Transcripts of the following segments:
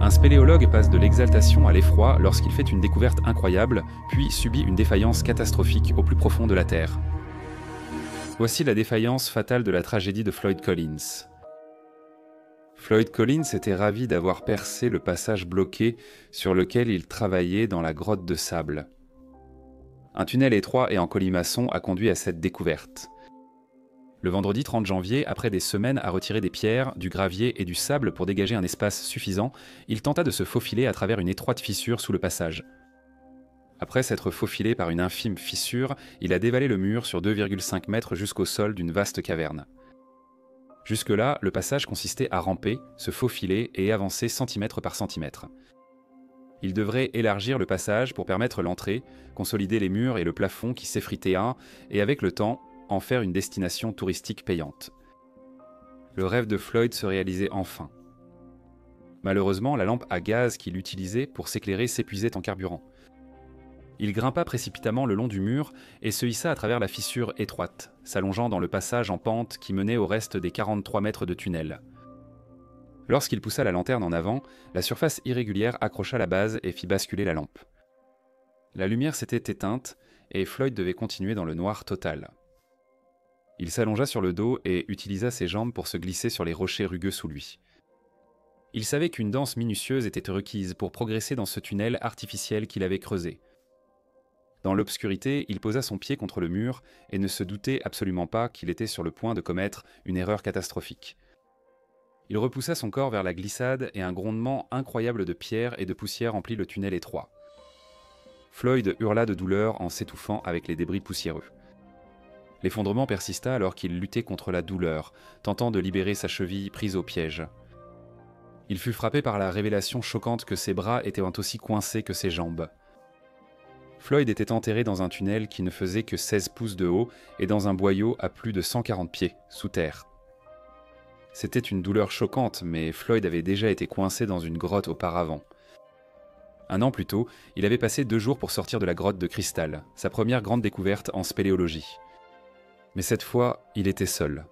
Un spéléologue passe de l'exaltation à l'effroi lorsqu'il fait une découverte incroyable, puis subit une défaillance catastrophique au plus profond de la Terre. Voici la défaillance fatale de la tragédie de Floyd Collins. Floyd Collins était ravi d'avoir percé le passage bloqué sur lequel il travaillait dans la grotte de sable. Un tunnel étroit et en colimaçon a conduit à cette découverte. Le vendredi 30 janvier, après des semaines à retirer des pierres, du gravier et du sable pour dégager un espace suffisant, il tenta de se faufiler à travers une étroite fissure sous le passage. Après s'être faufilé par une infime fissure, il a dévalé le mur sur 2,5 mètres jusqu'au sol d'une vaste caverne. Jusque-là, le passage consistait à ramper, se faufiler et avancer centimètre par centimètre. Il devrait élargir le passage pour permettre l'entrée, consolider les murs et le plafond qui s'effritaient et avec le temps, en faire une destination touristique payante. Le rêve de Floyd se réalisait enfin. Malheureusement, la lampe à gaz qu'il utilisait pour s'éclairer s'épuisait en carburant. Il grimpa précipitamment le long du mur et se hissa à travers la fissure étroite, s'allongeant dans le passage en pente qui menait au reste des 43 mètres de tunnel. Lorsqu'il poussa la lanterne en avant, la surface irrégulière accrocha la base et fit basculer la lampe. La lumière s'était éteinte et Floyd devait continuer dans le noir total. Il s'allongea sur le dos et utilisa ses jambes pour se glisser sur les rochers rugueux sous lui. Il savait qu'une danse minutieuse était requise pour progresser dans ce tunnel artificiel qu'il avait creusé. Dans l'obscurité, il posa son pied contre le mur et ne se doutait absolument pas qu'il était sur le point de commettre une erreur catastrophique. Il repoussa son corps vers la glissade et un grondement incroyable de pierres et de poussière emplit le tunnel étroit. Floyd hurla de douleur en s'étouffant avec les débris poussiéreux. L'effondrement persista alors qu'il luttait contre la douleur, tentant de libérer sa cheville prise au piège. Il fut frappé par la révélation choquante que ses bras étaient aussi coincés que ses jambes. Floyd était enterré dans un tunnel qui ne faisait que 16 pouces de haut et dans un boyau à plus de 140 pieds, sous terre. C'était une douleur choquante, mais Floyd avait déjà été coincé dans une grotte auparavant. Un an plus tôt, il avait passé 2 jours pour sortir de la grotte de cristal, sa première grande découverte en spéléologie. Mais cette fois, il était seul.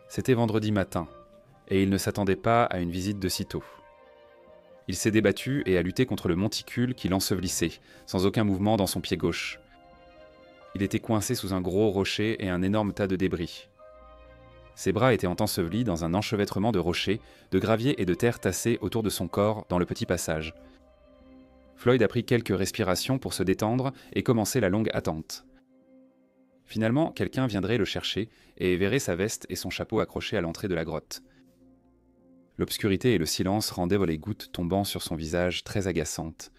C'était vendredi matin, et il ne s'attendait pas à une visite de sitôt. Il s'est débattu et a lutté contre le monticule qui l'ensevelissait, sans aucun mouvement dans son pied gauche. Il était coincé sous un gros rocher et un énorme tas de débris. Ses bras étaient ensevelis dans un enchevêtrement de rochers, de gravier et de terre tassés autour de son corps dans le petit passage. Floyd a pris quelques respirations pour se détendre et commencer la longue attente. Finalement, quelqu'un viendrait le chercher et verrait sa veste et son chapeau accrochés à l'entrée de la grotte. L'obscurité et le silence rendaient les gouttes tombant sur son visage très agaçantes.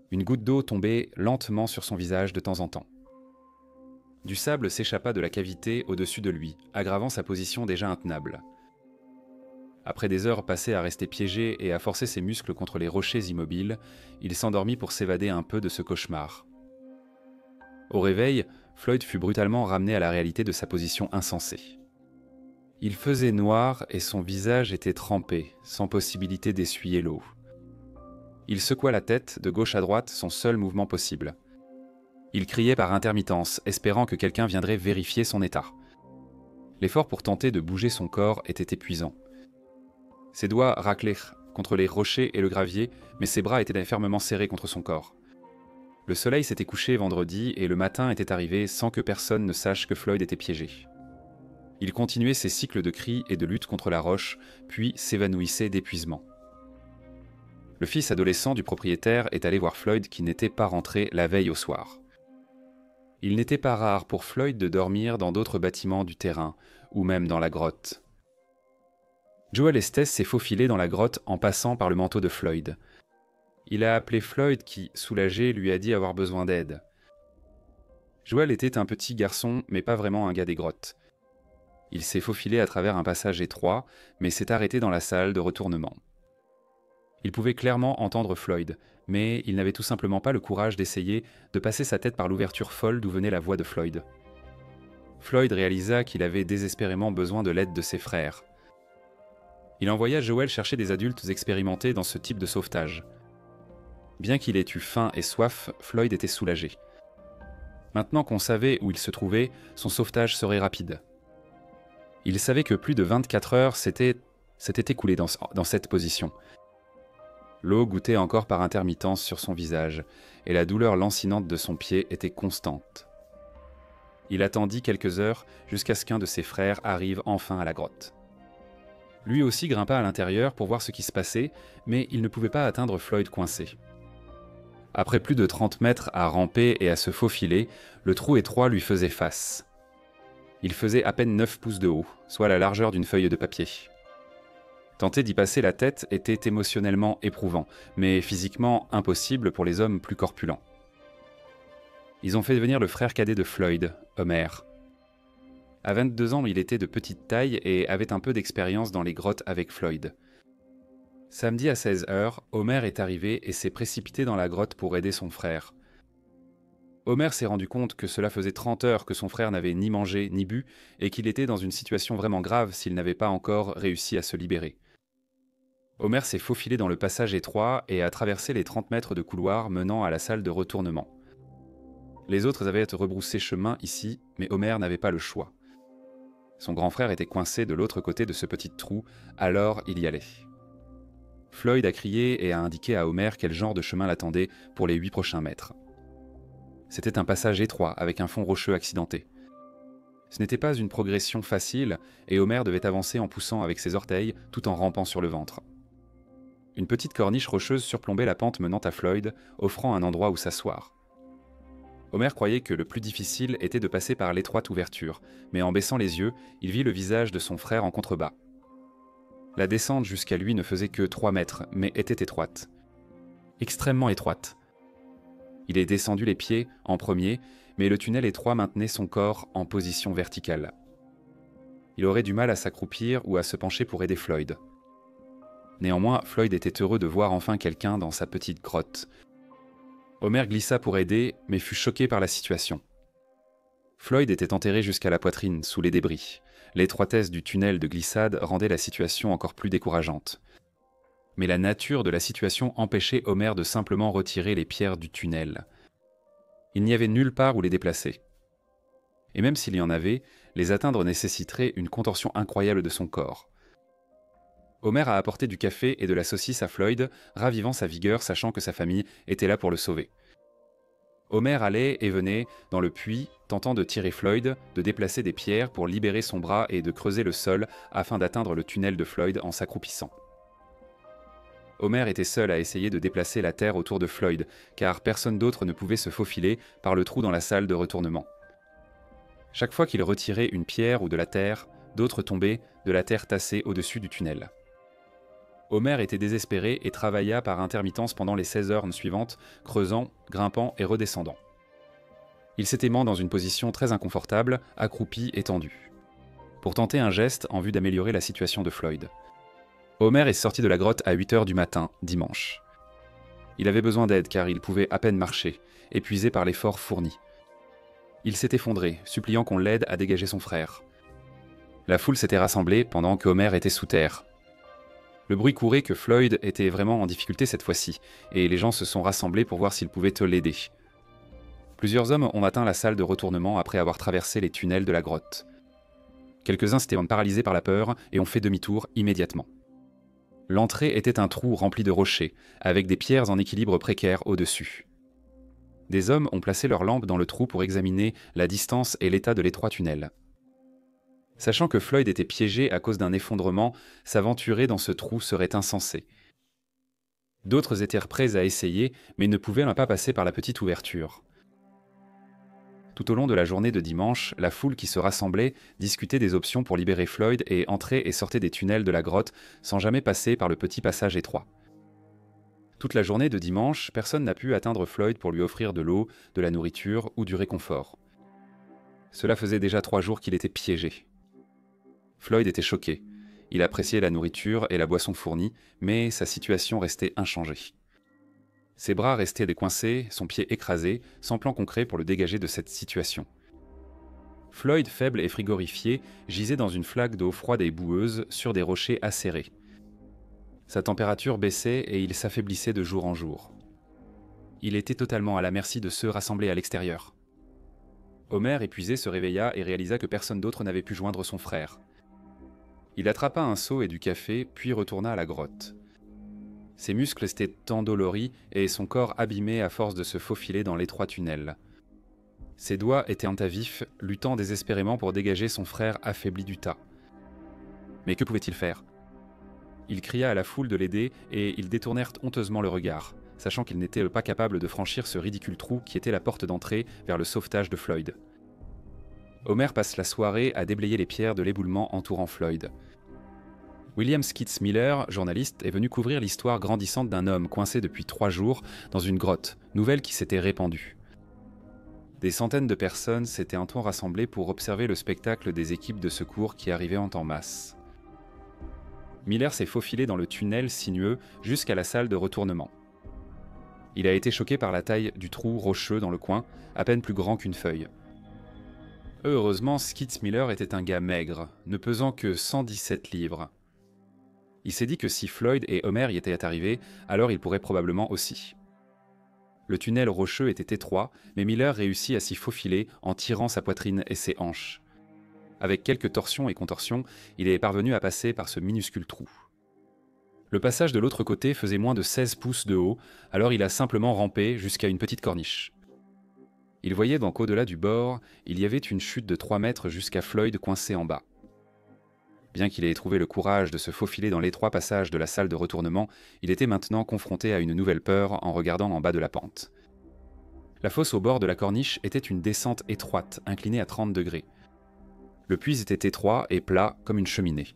Une goutte d'eau tombait lentement sur son visage de temps en temps. Du sable s'échappa de la cavité au-dessus de lui, aggravant sa position déjà intenable. Après des heures passées à rester piégé et à forcer ses muscles contre les rochers immobiles, il s'endormit pour s'évader un peu de ce cauchemar. Au réveil, Floyd fut brutalement ramené à la réalité de sa position insensée. Il faisait noir et son visage était trempé, sans possibilité d'essuyer l'eau. Il secoua la tête de gauche à droite, son seul mouvement possible. Il criait par intermittence, espérant que quelqu'un viendrait vérifier son état. L'effort pour tenter de bouger son corps était épuisant. Ses doigts raclèrent contre les rochers et le gravier, mais ses bras étaient fermement serrés contre son corps. Le soleil s'était couché vendredi et le matin était arrivé sans que personne ne sache que Floyd était piégé. Il continuait ses cycles de cris et de lutte contre la roche, puis s'évanouissait d'épuisement. Le fils adolescent du propriétaire est allé voir Floyd qui n'était pas rentré la veille au soir. Il n'était pas rare pour Floyd de dormir dans d'autres bâtiments du terrain, ou même dans la grotte. Joel Estes s'est faufilé dans la grotte en passant par le manteau de Floyd. Il a appelé Floyd qui, soulagé, lui a dit avoir besoin d'aide. Joel était un petit garçon, mais pas vraiment un gars des grottes. Il s'est faufilé à travers un passage étroit, mais s'est arrêté dans la salle de retournement. Il pouvait clairement entendre Floyd, mais il n'avait tout simplement pas le courage d'essayer de passer sa tête par l'ouverture folle d'où venait la voix de Floyd. Floyd réalisa qu'il avait désespérément besoin de l'aide de ses frères. Il envoya Joel chercher des adultes expérimentés dans ce type de sauvetage. Bien qu'il ait eu faim et soif, Floyd était soulagé. Maintenant qu'on savait où il se trouvait, son sauvetage serait rapide. Il savait que plus de 24 heures, c'était s'était écoulé dans cette position. L'eau goûtait encore par intermittence sur son visage, et la douleur lancinante de son pied était constante. Il attendit quelques heures jusqu'à ce qu'un de ses frères arrive enfin à la grotte. Lui aussi grimpa à l'intérieur pour voir ce qui se passait, mais il ne pouvait pas atteindre Floyd coincé. Après plus de 30 mètres à ramper et à se faufiler, le trou étroit lui faisait face. Il faisait à peine 9 pouces de haut, soit la largeur d'une feuille de papier. Tenter d'y passer la tête était émotionnellement éprouvant, mais physiquement impossible pour les hommes plus corpulents. Ils ont fait venir le frère cadet de Floyd, Homer. À 22 ans, il était de petite taille et avait un peu d'expérience dans les grottes avec Floyd. Samedi à 16h, Homer est arrivé et s'est précipité dans la grotte pour aider son frère. Homer s'est rendu compte que cela faisait 30 heures que son frère n'avait ni mangé ni bu et qu'il était dans une situation vraiment grave s'il n'avait pas encore réussi à se libérer. Homer s'est faufilé dans le passage étroit et a traversé les 30 mètres de couloir menant à la salle de retournement. Les autres avaient rebroussé chemin ici, mais Homer n'avait pas le choix. Son grand frère était coincé de l'autre côté de ce petit trou, alors il y allait. Floyd a crié et a indiqué à Homer quel genre de chemin l'attendait pour les 8 prochains mètres. C'était un passage étroit avec un fond rocheux accidenté. Ce n'était pas une progression facile et Homer devait avancer en poussant avec ses orteils tout en rampant sur le ventre. Une petite corniche rocheuse surplombait la pente menant à Floyd, offrant un endroit où s'asseoir. Homer croyait que le plus difficile était de passer par l'étroite ouverture, mais en baissant les yeux, il vit le visage de son frère en contrebas. La descente jusqu'à lui ne faisait que 3 mètres, mais était étroite. Extrêmement étroite. Il est descendu les pieds en premier, mais le tunnel étroit maintenait son corps en position verticale. Il aurait du mal à s'accroupir ou à se pencher pour aider Floyd. Néanmoins, Floyd était heureux de voir enfin quelqu'un dans sa petite grotte. Homer glissa pour aider, mais fut choqué par la situation. Floyd était enterré jusqu'à la poitrine, sous les débris. L'étroitesse du tunnel de glissade rendait la situation encore plus décourageante. Mais la nature de la situation empêchait Homer de simplement retirer les pierres du tunnel. Il n'y avait nulle part où les déplacer. Et même s'il y en avait, les atteindre nécessiterait une contorsion incroyable de son corps. Homer a apporté du café et de la saucisse à Floyd, ravivant sa vigueur sachant que sa famille était là pour le sauver. Homer allait et venait dans le puits, tentant de tirer Floyd, de déplacer des pierres pour libérer son bras et de creuser le sol afin d'atteindre le tunnel de Floyd en s'accroupissant. Homer était seul à essayer de déplacer la terre autour de Floyd, car personne d'autre ne pouvait se faufiler par le trou dans la salle de retournement. Chaque fois qu'il retirait une pierre ou de la terre, d'autres tombaient, de la terre tassée au-dessus du tunnel. Homer était désespéré et travailla par intermittence pendant les 16 heures suivantes, creusant, grimpant et redescendant. Il s'était mis dans une position très inconfortable, accroupi et tendu, pour tenter un geste en vue d'améliorer la situation de Floyd. Homer est sorti de la grotte à 8 heures du matin, dimanche. Il avait besoin d'aide car il pouvait à peine marcher, épuisé par l'effort fourni. Il s'est effondré, suppliant qu'on l'aide à dégager son frère. La foule s'était rassemblée pendant que Homer était sous terre. Le bruit courait que Floyd était vraiment en difficulté cette fois-ci, et les gens se sont rassemblés pour voir s'ils pouvaient l'aider. Plusieurs hommes ont atteint la salle de retournement après avoir traversé les tunnels de la grotte. Quelques-uns s'étaient paralysés par la peur et ont fait demi-tour immédiatement. L'entrée était un trou rempli de rochers, avec des pierres en équilibre précaire au-dessus. Des hommes ont placé leurs lampes dans le trou pour examiner la distance et l'état de l'étroit tunnel. Sachant que Floyd était piégé à cause d'un effondrement, s'aventurer dans ce trou serait insensé. D'autres étaient prêts à essayer, mais ne pouvaient pas passer par la petite ouverture. Tout au long de la journée de dimanche, la foule qui se rassemblait discutait des options pour libérer Floyd et entrer et sortir des tunnels de la grotte sans jamais passer par le petit passage étroit. Toute la journée de dimanche, personne n'a pu atteindre Floyd pour lui offrir de l'eau, de la nourriture ou du réconfort. Cela faisait déjà 3 jours qu'il était piégé. Floyd était choqué. Il appréciait la nourriture et la boisson fournie, mais sa situation restait inchangée. Ses bras restaient décoincés, son pied écrasé, sans plan concret pour le dégager de cette situation. Floyd, faible et frigorifié, gisait dans une flaque d'eau froide et boueuse sur des rochers acérés. Sa température baissait et il s'affaiblissait de jour en jour. Il était totalement à la merci de ceux rassemblés à l'extérieur. Homer, épuisé, se réveilla et réalisa que personne d'autre n'avait pu joindre son frère. Il attrapa un seau et du café, puis retourna à la grotte. Ses muscles étaient endoloris et son corps abîmé à force de se faufiler dans l'étroit tunnel. Ses doigts étaient à vif, luttant désespérément pour dégager son frère affaibli du tas. Mais que pouvait-il faire ? Il cria à la foule de l'aider et ils détournèrent honteusement le regard, sachant qu'ils n'étaient pas capables de franchir ce ridicule trou qui était la porte d'entrée vers le sauvetage de Floyd. Homer passe la soirée à déblayer les pierres de l'éboulement entourant Floyd. William Skits Miller, journaliste, est venu couvrir l'histoire grandissante d'un homme coincé depuis 3 jours dans une grotte, nouvelle qui s'était répandue. Des centaines de personnes s'étaient un temps rassemblées pour observer le spectacle des équipes de secours qui arrivaient en masse. Miller s'est faufilé dans le tunnel sinueux jusqu'à la salle de retournement. Il a été choqué par la taille du trou rocheux dans le coin, à peine plus grand qu'une feuille. Heureusement, Skits Miller était un gars maigre, ne pesant que 117 livres. Il s'est dit que si Floyd et Homer y étaient arrivés, alors il pourrait probablement aussi. Le tunnel rocheux était étroit, mais Miller réussit à s'y faufiler en tirant sa poitrine et ses hanches. Avec quelques torsions et contorsions, il est parvenu à passer par ce minuscule trou. Le passage de l'autre côté faisait moins de 16 pouces de haut, alors il a simplement rampé jusqu'à une petite corniche. Il voyait donc qu'au-delà du bord, il y avait une chute de 3 mètres jusqu'à Floyd coincé en bas. Bien qu'il ait trouvé le courage de se faufiler dans l'étroit passage de la salle de retournement, il était maintenant confronté à une nouvelle peur en regardant en bas de la pente. La fosse au bord de la corniche était une descente étroite, inclinée à 30 degrés. Le puits était étroit et plat comme une cheminée.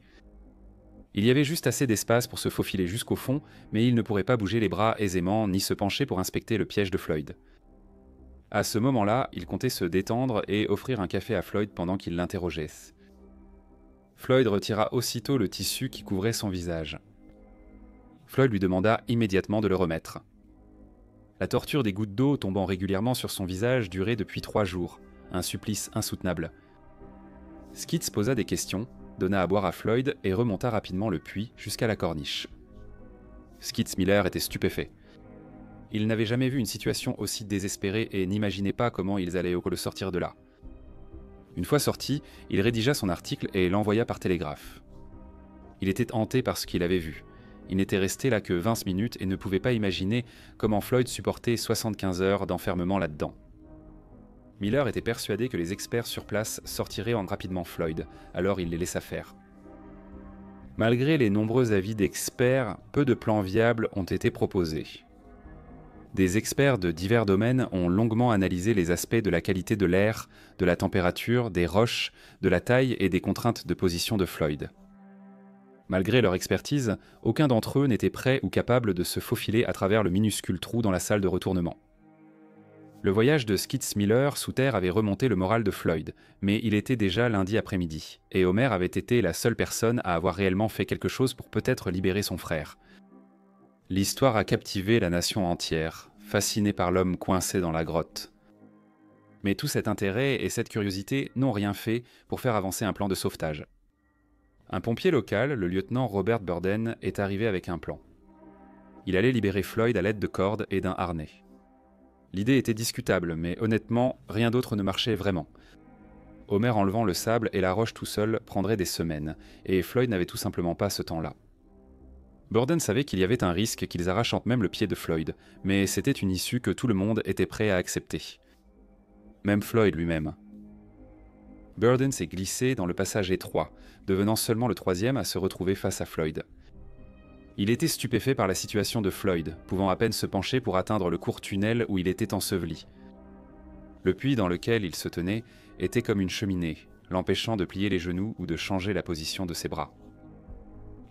Il y avait juste assez d'espace pour se faufiler jusqu'au fond, mais il ne pourrait pas bouger les bras aisément ni se pencher pour inspecter le piège de Floyd. À ce moment-là, il comptait se détendre et offrir un café à Floyd pendant qu'il l'interrogeait. Floyd retira aussitôt le tissu qui couvrait son visage. Floyd lui demanda immédiatement de le remettre. La torture des gouttes d'eau tombant régulièrement sur son visage durait depuis 3 jours, un supplice insoutenable. Skits posa des questions, donna à boire à Floyd et remonta rapidement le puits jusqu'à la corniche. Skits Miller était stupéfait. Il n'avait jamais vu une situation aussi désespérée et n'imaginait pas comment ils allaient le sortir de là. Une fois sorti, il rédigea son article et l'envoya par télégraphe. Il était hanté par ce qu'il avait vu. Il n'était resté là que 20 minutes et ne pouvait pas imaginer comment Floyd supportait 75 heures d'enfermement là-dedans. Miller était persuadé que les experts sur place sortiraient rapidement Floyd, alors il les laissa faire. Malgré les nombreux avis d'experts, peu de plans viables ont été proposés. Des experts de divers domaines ont longuement analysé les aspects de la qualité de l'air, de la température, des roches, de la taille et des contraintes de position de Floyd. Malgré leur expertise, aucun d'entre eux n'était prêt ou capable de se faufiler à travers le minuscule trou dans la salle de retournement. Le voyage de Skits Miller sous terre avait remonté le moral de Floyd, mais il était déjà lundi après-midi, et Homer avait été la seule personne à avoir réellement fait quelque chose pour peut-être libérer son frère. L'histoire a captivé la nation entière, fascinée par l'homme coincé dans la grotte. Mais tout cet intérêt et cette curiosité n'ont rien fait pour faire avancer un plan de sauvetage. Un pompier local, le lieutenant Robert Burden, est arrivé avec un plan. Il allait libérer Floyd à l'aide de cordes et d'un harnais. L'idée était discutable, mais honnêtement, rien d'autre ne marchait vraiment. Homer enlevant le sable et la roche tout seul prendrait des semaines, et Floyd n'avait tout simplement pas ce temps-là. Burden savait qu'il y avait un risque qu'ils arrachent même le pied de Floyd, mais c'était une issue que tout le monde était prêt à accepter. Même Floyd lui-même. Burden s'est glissé dans le passage étroit, devenant seulement le 3e à se retrouver face à Floyd. Il était stupéfait par la situation de Floyd, pouvant à peine se pencher pour atteindre le court tunnel où il était enseveli. Le puits dans lequel il se tenait était comme une cheminée, l'empêchant de plier les genoux ou de changer la position de ses bras.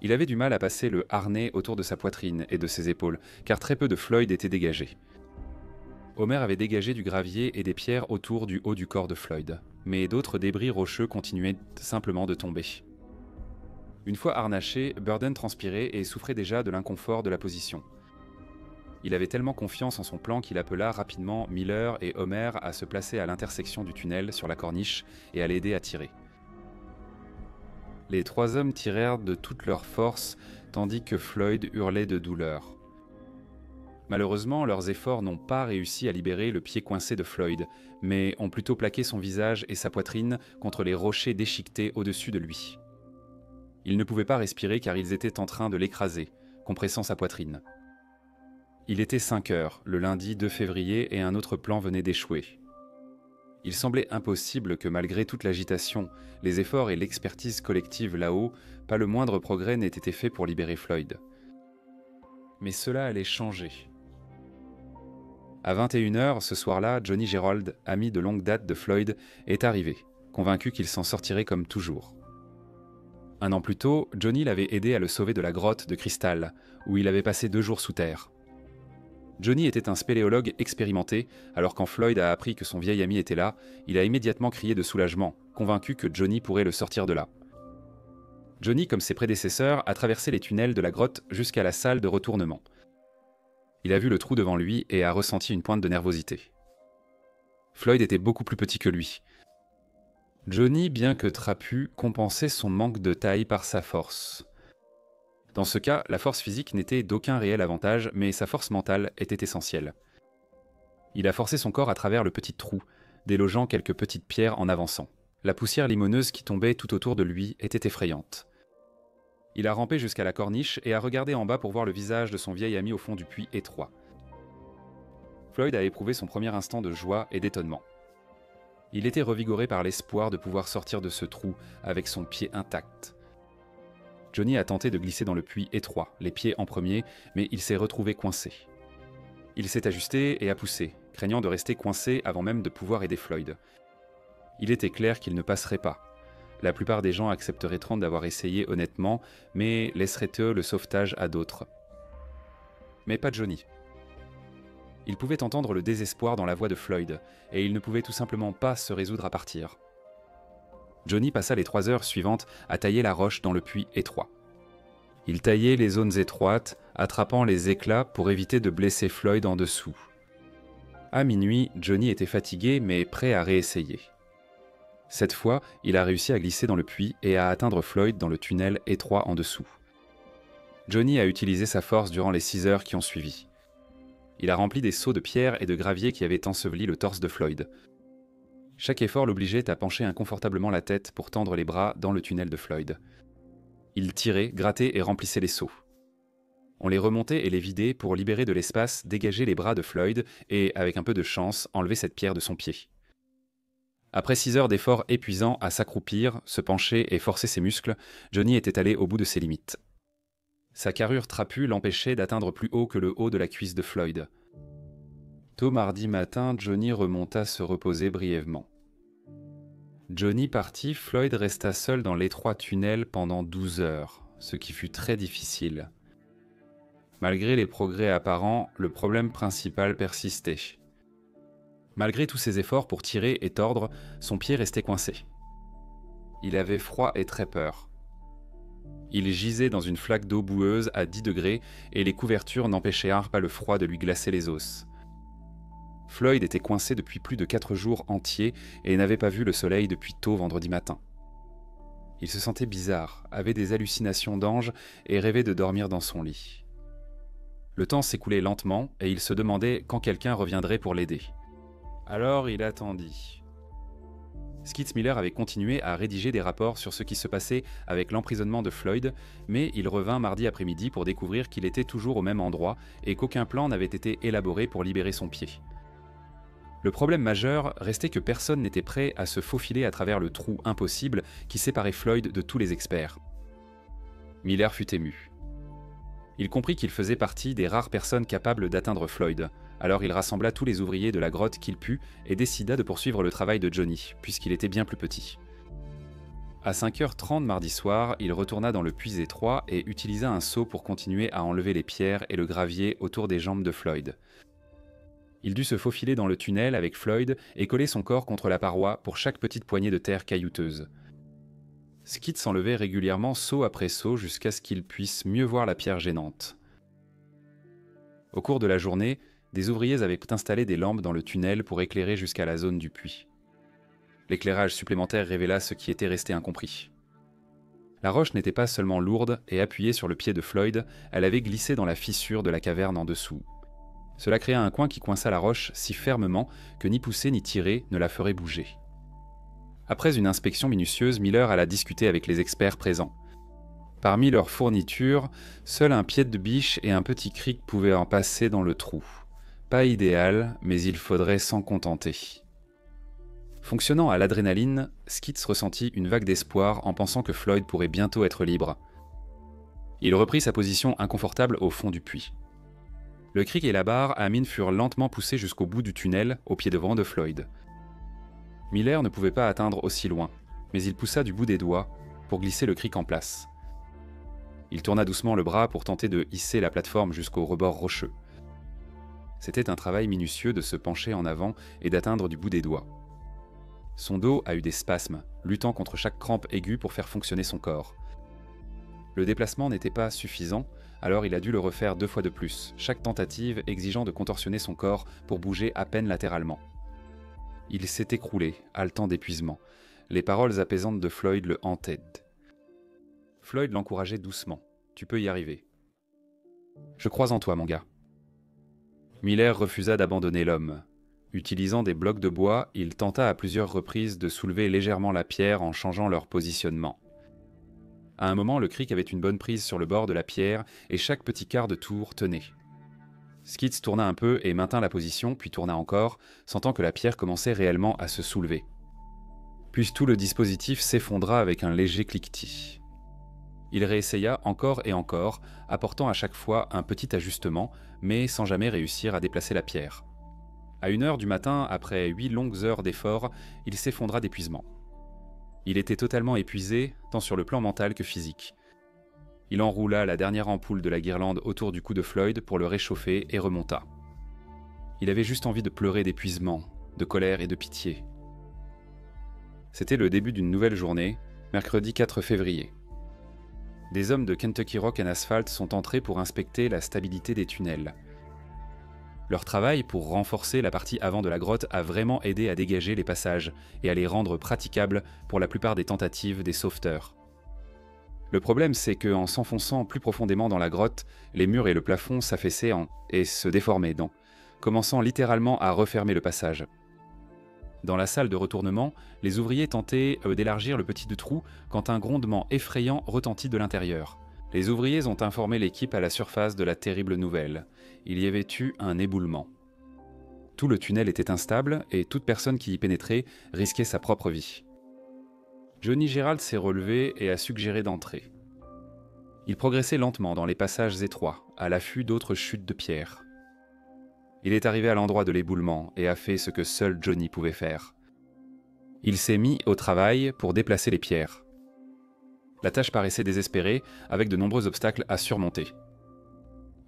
Il avait du mal à passer le harnais autour de sa poitrine et de ses épaules, car très peu de Floyd étaient dégagés. Homer avait dégagé du gravier et des pierres autour du haut du corps de Floyd, mais d'autres débris rocheux continuaient simplement de tomber. Une fois harnaché, Burden transpirait et souffrait déjà de l'inconfort de la position. Il avait tellement confiance en son plan qu'il appela rapidement Miller et Homer à se placer à l'intersection du tunnel sur la corniche et à l'aider à tirer. Les 3 hommes tirèrent de toute leur force, tandis que Floyd hurlait de douleur. Malheureusement, leurs efforts n'ont pas réussi à libérer le pied coincé de Floyd, mais ont plutôt plaqué son visage et sa poitrine contre les rochers déchiquetés au-dessus de lui. Il ne pouvait pas respirer car ils étaient en train de l'écraser, compressant sa poitrine. Il était 5 heures, le lundi 2 février, et un autre plan venait d'échouer. Il semblait impossible que malgré toute l'agitation, les efforts et l'expertise collective là-haut, pas le moindre progrès n'ait été fait pour libérer Floyd. Mais cela allait changer. À 21h, ce soir-là, Johnny Gerold, ami de longue date de Floyd, est arrivé, convaincu qu'il s'en sortirait comme toujours. Un an plus tôt, Johnny l'avait aidé à le sauver de la grotte de cristal, où il avait passé 2 jours sous terre. Johnny était un spéléologue expérimenté, alors quand Floyd a appris que son vieil ami était là, il a immédiatement crié de soulagement, convaincu que Johnny pourrait le sortir de là. Johnny, comme ses prédécesseurs, a traversé les tunnels de la grotte jusqu'à la salle de retournement. Il a vu le trou devant lui et a ressenti une pointe de nervosité. Floyd était beaucoup plus petit que lui. Johnny, bien que trapu, compensait son manque de taille par sa force. Dans ce cas, la force physique n'était d'aucun réel avantage, mais sa force mentale était essentielle. Il a forcé son corps à travers le petit trou, délogeant quelques petites pierres en avançant. La poussière limoneuse qui tombait tout autour de lui était effrayante. Il a rampé jusqu'à la corniche et a regardé en bas pour voir le visage de son vieil ami au fond du puits étroit. Floyd a éprouvé son premier instant de joie et d'étonnement. Il était revigoré par l'espoir de pouvoir sortir de ce trou avec son pied intact. Johnny a tenté de glisser dans le puits étroit, les pieds en premier, mais il s'est retrouvé coincé. Il s'est ajusté et a poussé, craignant de rester coincé avant même de pouvoir aider Floyd. Il était clair qu'il ne passerait pas. La plupart des gens accepteraient d'avoir essayé honnêtement, mais laisseraient-eux le sauvetage à d'autres. Mais pas Johnny. Il pouvait entendre le désespoir dans la voix de Floyd, et il ne pouvait tout simplement pas se résoudre à partir. Johnny passa les 3 heures suivantes à tailler la roche dans le puits étroit. Il taillait les zones étroites, attrapant les éclats pour éviter de blesser Floyd en dessous. À minuit, Johnny était fatigué mais prêt à réessayer. Cette fois, il a réussi à glisser dans le puits et à atteindre Floyd dans le tunnel étroit en dessous. Johnny a utilisé sa force durant les 6 heures qui ont suivi. Il a rempli des seaux de pierre et de gravier qui avaient enseveli le torse de Floyd. Chaque effort l'obligeait à pencher inconfortablement la tête pour tendre les bras dans le tunnel de Floyd. Il tirait, grattait et remplissait les seaux. On les remontait et les vidait pour libérer de l'espace, dégager les bras de Floyd et, avec un peu de chance, enlever cette pierre de son pied. Après 6 heures d'efforts épuisants à s'accroupir, se pencher et forcer ses muscles, Johnny était allé au bout de ses limites. Sa carrure trapue l'empêchait d'atteindre plus haut que le haut de la cuisse de Floyd. Tôt mardi matin, Johnny remonta se reposer brièvement. Johnny parti, Floyd resta seul dans l'étroit tunnel pendant 12 heures, ce qui fut très difficile. Malgré les progrès apparents, le problème principal persistait. Malgré tous ses efforts pour tirer et tordre, son pied restait coincé. Il avait froid et très peur. Il gisait dans une flaque d'eau boueuse à 10 degrés et les couvertures n'empêchèrent pas le froid de lui glacer les os. Floyd était coincé depuis plus de 4 jours entiers et n'avait pas vu le soleil depuis tôt vendredi matin. Il se sentait bizarre, avait des hallucinations d'ange et rêvait de dormir dans son lit. Le temps s'écoulait lentement et il se demandait quand quelqu'un reviendrait pour l'aider. Alors il attendit. Skitz Miller avait continué à rédiger des rapports sur ce qui se passait avec l'emprisonnement de Floyd, mais il revint mardi après-midi pour découvrir qu'il était toujours au même endroit et qu'aucun plan n'avait été élaboré pour libérer son pied. Le problème majeur restait que personne n'était prêt à se faufiler à travers le trou impossible qui séparait Floyd de tous les experts. Miller fut ému. Il comprit qu'il faisait partie des rares personnes capables d'atteindre Floyd. Alors il rassembla tous les ouvriers de la grotte qu'il put et décida de poursuivre le travail de Johnny, puisqu'il était bien plus petit. À 5h30 mardi soir, il retourna dans le puits étroit et utilisa un seau pour continuer à enlever les pierres et le gravier autour des jambes de Floyd. Il dut se faufiler dans le tunnel avec Floyd et coller son corps contre la paroi pour chaque petite poignée de terre caillouteuse. Skitz s'enlevait régulièrement seau après seau jusqu'à ce qu'il puisse mieux voir la pierre gênante. Au cours de la journée, des ouvriers avaient installé des lampes dans le tunnel pour éclairer jusqu'à la zone du puits. L'éclairage supplémentaire révéla ce qui était resté incompris. La roche n'était pas seulement lourde et appuyée sur le pied de Floyd, elle avait glissé dans la fissure de la caverne en dessous. Cela créa un coin qui coinça la roche si fermement que ni pousser ni tirer ne la ferait bouger. Après une inspection minutieuse, Miller alla discuter avec les experts présents. Parmi leurs fournitures, seul un pied de biche et un petit cric pouvaient en passer dans le trou. Pas idéal, mais il faudrait s'en contenter. Fonctionnant à l'adrénaline, Skits ressentit une vague d'espoir en pensant que Floyd pourrait bientôt être libre. Il reprit sa position inconfortable au fond du puits. Le cric et la barre à mine furent lentement poussés jusqu'au bout du tunnel, au pied devant de Floyd. Miller ne pouvait pas atteindre aussi loin, mais il poussa du bout des doigts pour glisser le cric en place. Il tourna doucement le bras pour tenter de hisser la plateforme jusqu'au rebord rocheux. C'était un travail minutieux de se pencher en avant et d'atteindre du bout des doigts. Son dos a eu des spasmes, luttant contre chaque crampe aiguë pour faire fonctionner son corps. Le déplacement n'était pas suffisant, alors il a dû le refaire 2 fois de plus, chaque tentative exigeant de contorsionner son corps pour bouger à peine latéralement. Il s'est écroulé, haletant d'épuisement. Les paroles apaisantes de Floyd le hantaient. Floyd l'encourageait doucement. « Tu peux y arriver. »« Je crois en toi, mon gars. » Miller refusa d'abandonner l'homme. Utilisant des blocs de bois, il tenta à plusieurs reprises de soulever légèrement la pierre en changeant leur positionnement. À un moment, le cric avait une bonne prise sur le bord de la pierre et chaque petit quart de tour tenait. Skits tourna un peu et maintint la position, puis tourna encore, sentant que la pierre commençait réellement à se soulever. Puis tout le dispositif s'effondra avec un léger cliquetis. Il réessaya encore et encore, apportant à chaque fois un petit ajustement, mais sans jamais réussir à déplacer la pierre. À 1h du matin, après 8 longues heures d'effort, il s'effondra d'épuisement. Il était totalement épuisé, tant sur le plan mental que physique. Il enroula la dernière ampoule de la guirlande autour du cou de Floyd pour le réchauffer et remonta. Il avait juste envie de pleurer d'épuisement, de colère et de pitié. C'était le début d'une nouvelle journée, mercredi 4 février. Des hommes de Kentucky Rock and Asphalt sont entrés pour inspecter la stabilité des tunnels. Leur travail pour renforcer la partie avant de la grotte a vraiment aidé à dégager les passages et à les rendre praticables pour la plupart des tentatives des sauveteurs. Le problème, c'est qu'en s'enfonçant plus profondément dans la grotte, les murs et le plafond s'affaissaient et se déformaient, commençant littéralement à refermer le passage. Dans la salle de retournement, les ouvriers tentaient d'élargir le petit trou quand un grondement effrayant retentit de l'intérieur. Les ouvriers ont informé l'équipe à la surface de la terrible nouvelle. Il y avait eu un éboulement. Tout le tunnel était instable et toute personne qui y pénétrait risquait sa propre vie. Johnny Gerald s'est relevé et a suggéré d'entrer. Il progressait lentement dans les passages étroits, à l'affût d'autres chutes de pierre. Il est arrivé à l'endroit de l'éboulement et a fait ce que seul Johnny pouvait faire. Il s'est mis au travail pour déplacer les pierres. La tâche paraissait désespérée, avec de nombreux obstacles à surmonter.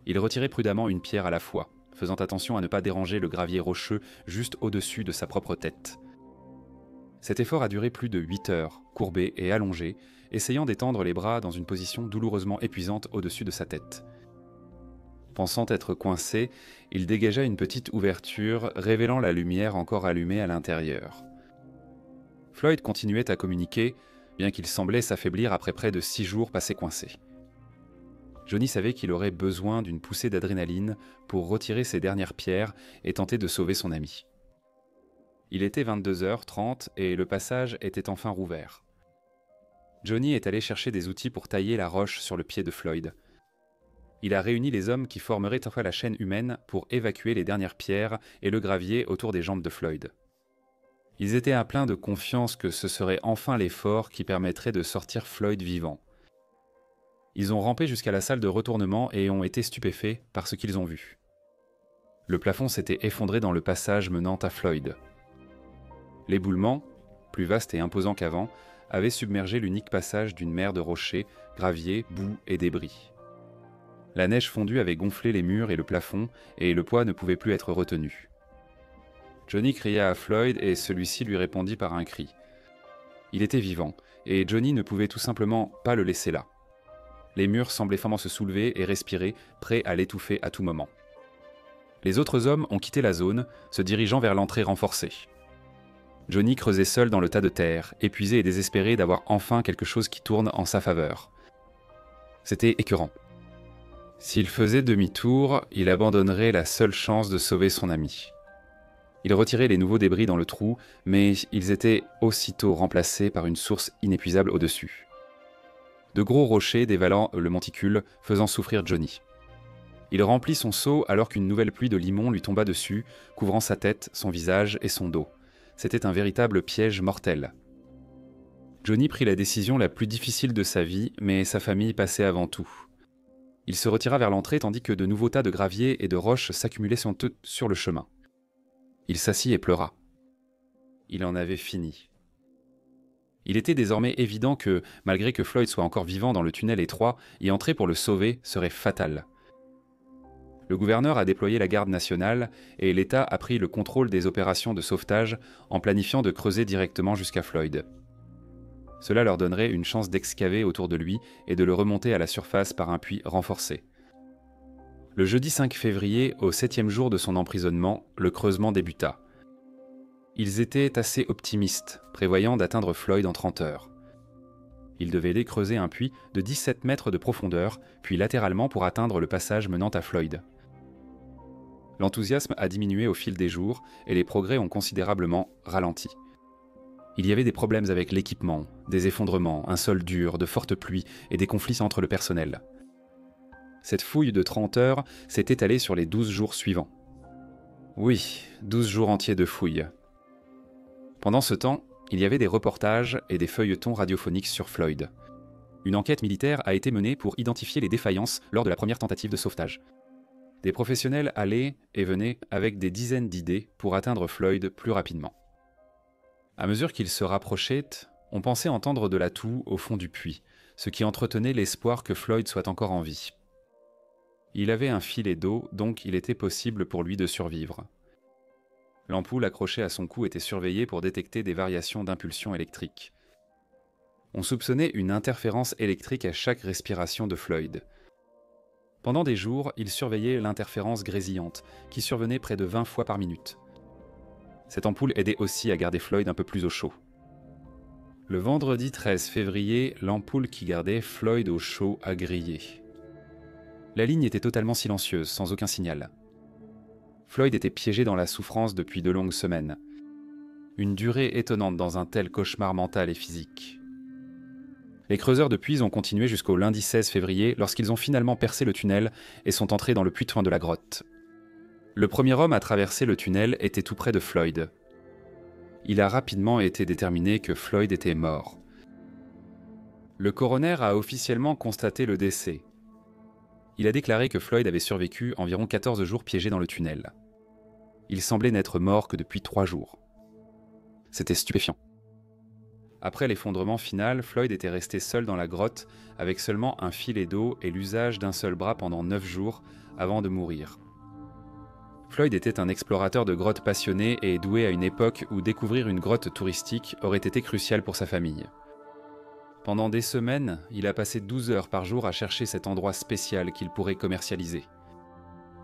Il retirait prudemment une pierre à la fois, faisant attention à ne pas déranger le gravier rocheux juste au-dessus de sa propre tête. Cet effort a duré plus de 8 heures, courbé et allongé, essayant d'étendre les bras dans une position douloureusement épuisante au-dessus de sa tête. Pensant être coincé, il dégagea une petite ouverture, révélant la lumière encore allumée à l'intérieur. Floyd continuait à communiquer, bien qu'il semblait s'affaiblir après près de 6 jours passés coincé. Johnny savait qu'il aurait besoin d'une poussée d'adrénaline pour retirer ses dernières pierres et tenter de sauver son ami. Il était 22h30 et le passage était enfin rouvert. Johnny est allé chercher des outils pour tailler la roche sur le pied de Floyd. Il a réuni les hommes qui formeraient enfin la chaîne humaine pour évacuer les dernières pierres et le gravier autour des jambes de Floyd. Ils étaient à plein de confiance que ce serait enfin l'effort qui permettrait de sortir Floyd vivant. Ils ont rampé jusqu'à la salle de retournement et ont été stupéfaits par ce qu'ils ont vu. Le plafond s'était effondré dans le passage menant à Floyd. L'éboulement, plus vaste et imposant qu'avant, avait submergé l'unique passage d'une mer de rochers, gravier, boue et débris. La neige fondue avait gonflé les murs et le plafond, et le poids ne pouvait plus être retenu. Johnny cria à Floyd et celui-ci lui répondit par un cri. Il était vivant, et Johnny ne pouvait tout simplement pas le laisser là. Les murs semblaient vraiment se soulever et respirer, prêts à l'étouffer à tout moment. Les autres hommes ont quitté la zone, se dirigeant vers l'entrée renforcée. Johnny creusait seul dans le tas de terre, épuisé et désespéré d'avoir enfin quelque chose qui tourne en sa faveur. C'était écœurant. S'il faisait demi-tour, il abandonnerait la seule chance de sauver son ami. Il retirait les nouveaux débris dans le trou, mais ils étaient aussitôt remplacés par une source inépuisable au-dessus. de gros rochers dévalant le monticule, faisant souffrir Johnny. Il remplit son seau alors qu'une nouvelle pluie de limon lui tomba dessus, couvrant sa tête, son visage et son dos. C'était un véritable piège mortel. Johnny prit la décision la plus difficile de sa vie, mais sa famille passait avant tout. Il se retira vers l'entrée tandis que de nouveaux tas de gravier et de roches s'accumulaient sur le chemin. Il s'assit et pleura. Il en avait fini. Il était désormais évident que, malgré que Floyd soit encore vivant dans le tunnel étroit, y entrer pour le sauver serait fatal. Le gouverneur a déployé la garde nationale et l'État a pris le contrôle des opérations de sauvetage en planifiant de creuser directement jusqu'à Floyd. Cela leur donnerait une chance d'excaver autour de lui et de le remonter à la surface par un puits renforcé. Le jeudi 5 février, au 7e jour de son emprisonnement, le creusement débuta. Ils étaient assez optimistes, prévoyant d'atteindre Floyd en 30 heures. Ils devaient creuser un puits de 17 mètres de profondeur, puis latéralement pour atteindre le passage menant à Floyd. L'enthousiasme a diminué au fil des jours et les progrès ont considérablement ralenti. Il y avait des problèmes avec l'équipement, des effondrements, un sol dur, de fortes pluies et des conflits entre le personnel. Cette fouille de 30 heures s'est étalée sur les 12 jours suivants. Oui, 12 jours entiers de fouille. Pendant ce temps, il y avait des reportages et des feuilletons radiophoniques sur Floyd. Une enquête militaire a été menée pour identifier les défaillances lors de la première tentative de sauvetage. Des professionnels allaient et venaient avec des dizaines d'idées pour atteindre Floyd plus rapidement. À mesure qu'il se rapprochait, on pensait entendre de la toux au fond du puits, ce qui entretenait l'espoir que Floyd soit encore en vie. Il avait un filet d'eau, donc il était possible pour lui de survivre. L'ampoule accrochée à son cou était surveillée pour détecter des variations d'impulsion électrique. On soupçonnait une interférence électrique à chaque respiration de Floyd. Pendant des jours, il surveillait l'interférence grésillante, qui survenait près de 20 fois par minute. Cette ampoule aidait aussi à garder Floyd un peu plus au chaud. Le vendredi 13 février, l'ampoule qui gardait Floyd au chaud a grillé. La ligne était totalement silencieuse, sans aucun signal. Floyd était piégé dans la souffrance depuis de longues semaines. Une durée étonnante dans un tel cauchemar mental et physique. Les creuseurs de puits ont continué jusqu'au lundi 16 février lorsqu'ils ont finalement percé le tunnel et sont entrés dans le puits de la grotte. Le premier homme à traverser le tunnel était tout près de Floyd. Il a rapidement été déterminé que Floyd était mort. Le coroner a officiellement constaté le décès. Il a déclaré que Floyd avait survécu environ 14 jours piégé dans le tunnel. Il semblait n'être mort que depuis 3 jours. C'était stupéfiant. Après l'effondrement final, Floyd était resté seul dans la grotte avec seulement un filet d'eau et l'usage d'un seul bras pendant 9 jours avant de mourir. Floyd était un explorateur de grottes passionné et doué à une époque où découvrir une grotte touristique aurait été crucial pour sa famille. Pendant des semaines, il a passé 12 heures par jour à chercher cet endroit spécial qu'il pourrait commercialiser.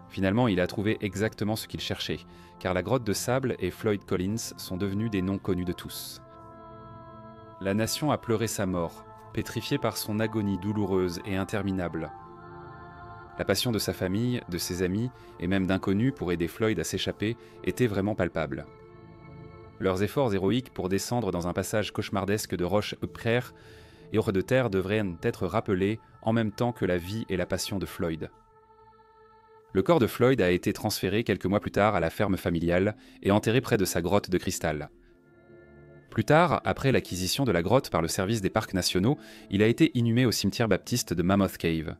Finalement, il a trouvé exactement ce qu'il cherchait, car la grotte de sable et Floyd Collins sont devenus des noms connus de tous. La nation a pleuré sa mort, pétrifiée par son agonie douloureuse et interminable. La passion de sa famille, de ses amis et même d'inconnus pour aider Floyd à s'échapper était vraiment palpable. Leurs efforts héroïques pour descendre dans un passage cauchemardesque de roches épres et hors de terre devraient être rappelés en même temps que la vie et la passion de Floyd. Le corps de Floyd a été transféré quelques mois plus tard à la ferme familiale et enterré près de sa grotte de cristal. Plus tard, après l'acquisition de la grotte par le service des parcs nationaux, il a été inhumé au cimetière baptiste de Mammoth Cave.